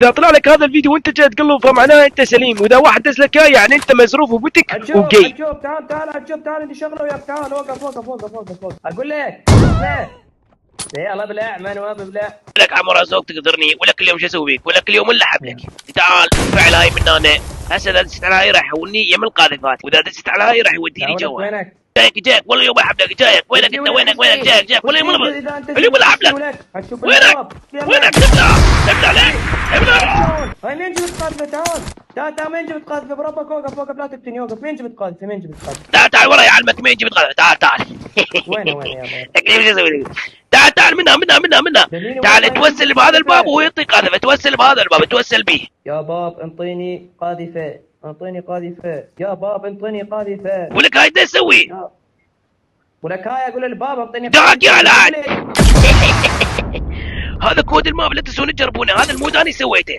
اذا طلع لك هذا الفيديو وانت جاي تقول له فمعناه انت سليم، واذا واحد دز لك اياه يعني انت مزروف وبتك وجاي. عجوب تعال عجوب تعال عندي شغله وياك، تعال وقف اقول لك يلا بلع من وين بلع لك عمر ازوق تقدرني ولك اليوم شو اسوي بيك؟ ولك اليوم اللحب لك. تعال فعل هاي من هنا. هسه اذا دست على هاي راح يولني يم القاذفات، واذا دست على هاي راح يوديني جوا. وينك؟ جاك والله يوم العب لك. جايك وينك انت؟ وينك جاك والله يوم اليوم العب لك. وينك ابلع ليه؟ ابلع. هاي مين جبت قاذفه؟ تعال مين جبت قاذفه بربك؟ وقف لا تفتني، وقف. مين جبت قاذفه؟ تعال ورا يعلمك مين جبت قاذفه. تعال وين يا بابا؟ تكليف شو اسوي لك؟ تعال منها. تعال توسل بهذا الباب وهو يعطيك قاذفه. توسل بهذا الباب توسل به. يا باب انطيني قاذفه يا باب انطيني قاذفه. ولك هاي ايش تسوي؟ ولك هاي اقول للباب انطيني داك يا لعن. هذا كود الماب لا تنسون تجربونه، هذا المود انا سويته.